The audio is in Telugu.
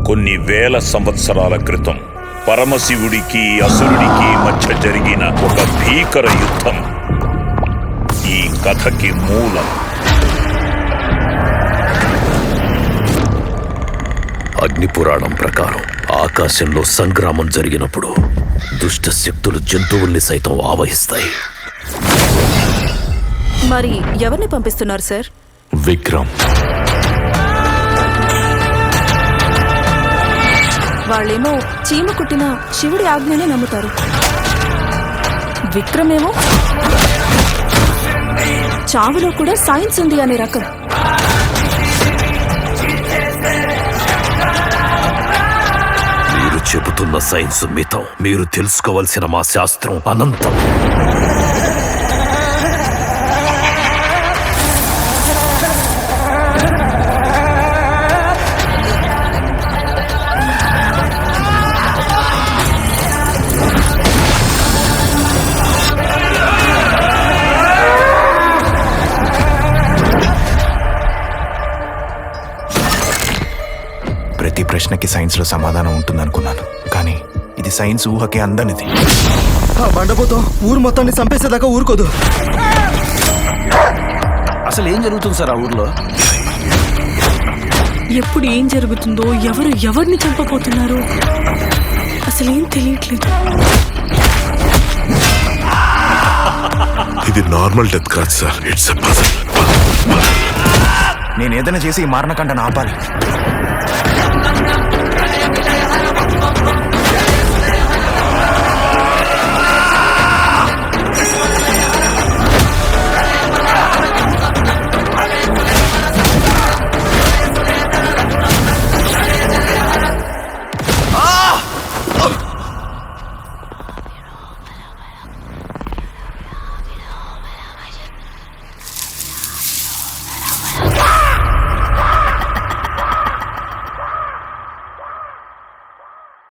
కొన్ని వేల సంవత్సరాల క్రితం పరమశివుడికి అసురుడికి మధ్య జరిగిన ఒక భీకర యుద్ధం ఈ కథకి మూలం. అగ్నిపురాణం ప్రకారం ఆకాశంలో సంగ్రామం జరిగినప్పుడు దుష్ట శక్తులు జంతువుల్ని సైతం ఆవహిస్తాయి. మరి ఎవరిని పంపిస్తున్నారు సార్? విక్రమ్. వాళ్ళేమో చీమ కుట్టిన శివుడి ఆజ్ఞనే నమ్ముతారు. విక్రమేమో చావులో కూడా సైన్స్ ఉంది అనే రకం. మీరు చెబుతున్న సైన్స్ మితం, మీరు తెలుసుకోవలసిన మా శాస్త్రం అనంతం. ప్రతి ప్రశ్నకి సైన్స్లో సమాధానం ఉంటుందనుకున్నాను, కానీ ఇది సైన్స్ ఊహకే అందనిది. ఆ బండపోతాం ఊరు మొత్తాన్ని చంపేసేదాకా ఊరుకోదు. అసలు ఏం జరుగుతుంది సార్ ఆ ఊర్లో? ఎప్పుడు ఏం జరుగుతుందో, ఎవరు ఎవరిని చంపబోతున్నారు అసలేం తెలియట్లేదు. ఇది నార్మల్ డెత్ కాదు సార్, ఇట్స్ ఎ పజల్. నేను ఏదైనా చేసి ఈ మారణకాండను ఆపాలి.